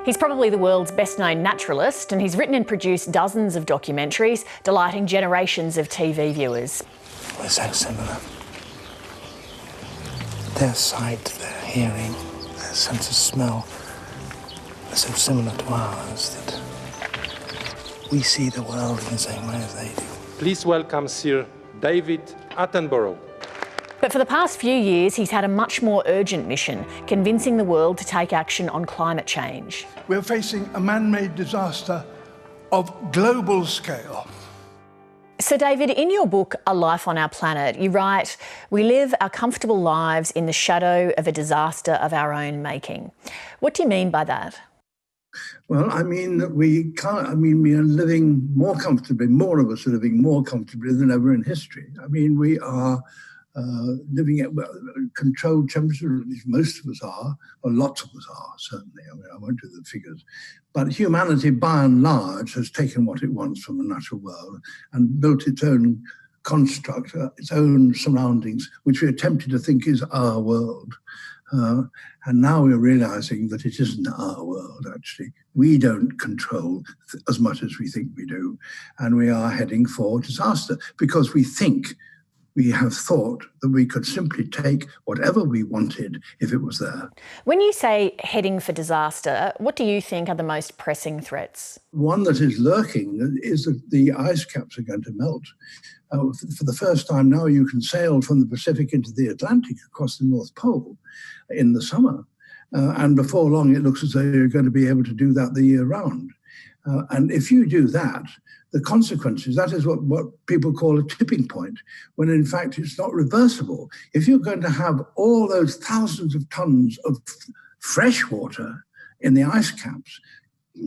He's probably the world's best-known naturalist, and he's written and produced dozens of documentaries, delighting generations of TV viewers. We're so similar. Their sight, their hearing, their sense of smell are so similar to ours that we see the world in the same way as they do. Please welcome Sir David Attenborough. But for the past few years, he's had a much more urgent mission, convincing the world to take action on climate change. We're facing a man-made disaster of global scale. So, David, in your book, A Life on Our Planet, you write, "We live our comfortable lives in the shadow of a disaster of our own making." What do you mean by that? Well, I mean that we are living more comfortably, more of us are living more comfortably than ever in history. I mean, we are living at controlled temperature, at least most of us are, or lots of us are, certainly. I mean, I won't do the figures. But humanity, by and large, has taken what it wants from the natural world and built its own construct, its own surroundings, which we are tempted to think is our world. And now we're realizing that it isn't our world, actually. We don't control as much as we think we do. And we are heading for disaster because we have thought that we could simply take whatever we wanted if it was there. When you say heading for disaster, what do you think are the most pressing threats? One that is lurking is that the ice caps are going to melt. For the first time now, you can sail from the Pacific into the Atlantic across the North Pole in the summer. And before long, it looks as though you're going to be able to do that the year round. And if you do that, the consequences, that is what people call a tipping point, when in fact it's not reversible. If you're going to have all those thousands of tons of fresh water in the ice caps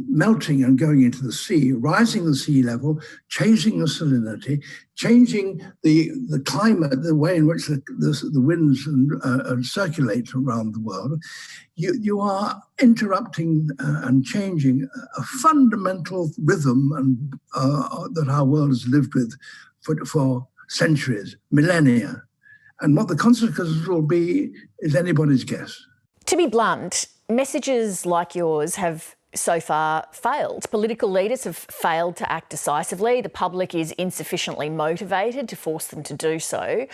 melting and going into the sea, rising the sea level, changing the salinity, changing the climate, the way in which the winds circulate around the world, you are interrupting and changing a fundamental rhythm that our world has lived with for centuries, millennia. And what the consequences will be is anybody's guess. To be blunt, messages like yours have so far failed. Political leaders have failed to act decisively. The public is insufficiently motivated to force them to do so.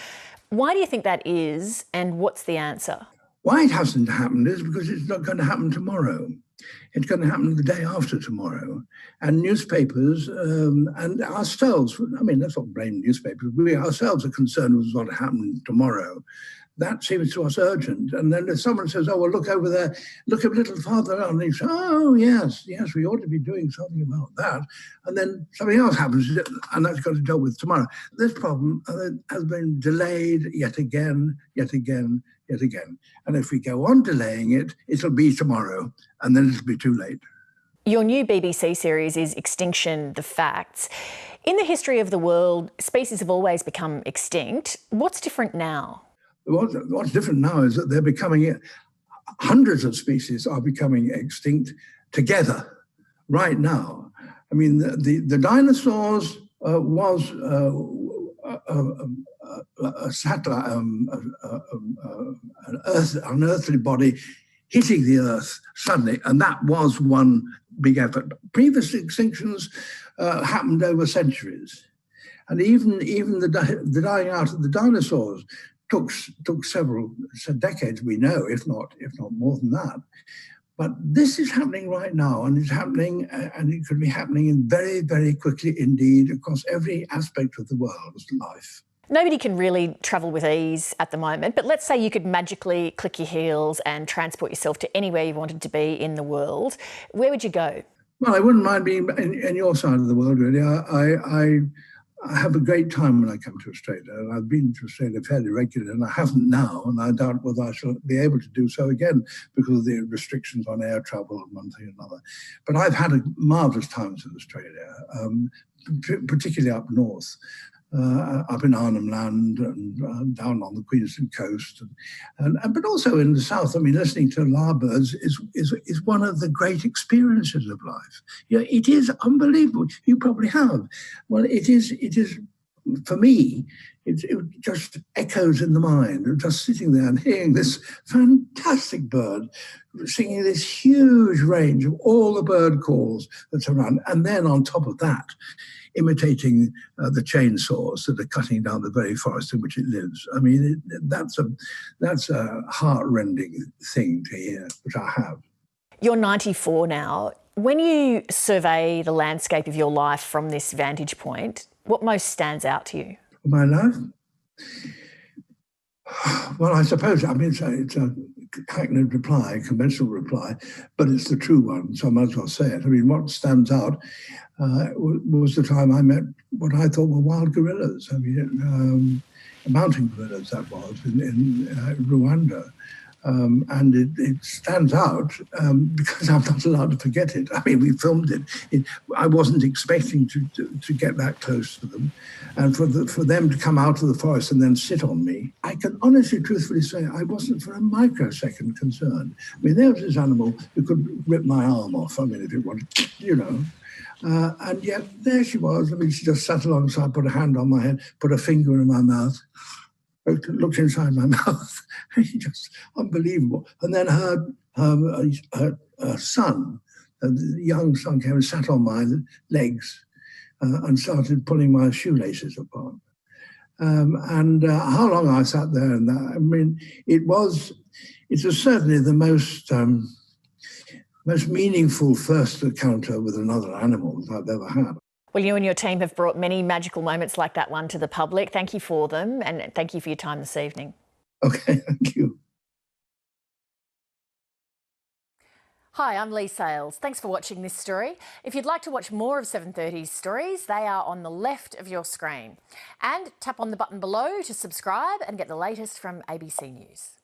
Why do you think that is, and what's the answer? Why it hasn't happened is because it's not going to happen tomorrow. It's going to happen the day after tomorrow. And newspapers and ourselves, I mean, let's not blame newspapers. We ourselves are concerned with what's going to happen tomorrow. That seems to us urgent. And then if someone says, oh, well, look over there, look a little farther on, and you say, oh, yes, we ought to be doing something about that. And then something else happens, and that's got to deal with tomorrow. This problem has been delayed yet again. And if we go on delaying it, it'll be tomorrow, and then it'll be too late. Your new BBC series is Extinction: The Facts. In the history of the world, species have always become extinct. What's different now? What's different now is that they're becoming, hundreds of species are becoming extinct together right now. I mean, the dinosaurs was a satellite, an earthly body hitting the Earth suddenly, and that was one big effort. Previous extinctions happened over centuries, and even the dying out of the dinosaurs took several decades, we know, if not more than that. But this is happening right now, and it's happening, and it could be happening very, very quickly indeed across every aspect of the world's life. Nobody can really travel with ease at the moment, but let's say you could magically click your heels and transport yourself to anywhere you wanted to be in the world. Where would you go? Well, I wouldn't mind being in your side of the world, really. I have a great time when I come to Australia, and I've been to Australia fairly regularly, and I haven't now, and I doubt whether I shall be able to do so again because of the restrictions on air travel and one thing and another. But I've had a marvellous time in Australia, particularly up north. Up in Arnhem Land and down on the Queensland coast, but also in the south. I mean, listening to lyrebirds is one of the great experiences of life. You know, it is unbelievable. You probably have. Well, it is for me, it just echoes in the mind. Just sitting there and hearing this fantastic bird singing this huge range of all the bird calls that's around. And then on top of that, imitating the chainsaws that are cutting down the very forest in which it lives. I mean, that's a heart-rending thing to hear, which I have. You're 94 now. When you survey the landscape of your life from this vantage point, what most stands out to you? My life? Well, I suppose, I mean, it's a hackneyed reply, a conventional reply, but it's the true one, so I might as well say it. I mean, what stands out was the time I met what I thought were wild gorillas. I mean, mountain gorillas, that was, in Rwanda. And it stands out because I'm not allowed to forget it. I mean, we filmed it. I wasn't expecting to get that close to them. And for them to come out of the forest and then sit on me, I can honestly, truthfully say I wasn't for a microsecond concerned. I mean, there was this animal who could rip my arm off, I mean, if it wanted, you know. And yet there she was. I mean, she just sat alongside, put a hand on my head, put a finger in my mouth, looked inside my mouth. Just unbelievable. And then her son, the young son, came and sat on my legs and started pulling my shoelaces apart. And how long I sat there and that, I mean, it was certainly the most meaningful first encounter with another animal that I've ever had. Well, you and your team have brought many magical moments like that one to the public. Thank you for them, and thank you for your time this evening. Okay, thank you. Hi, I'm Lee Sales. Thanks for watching this story. If you'd like to watch more of 730's stories, they are on the left of your screen. And tap on the button below to subscribe and get the latest from ABC News.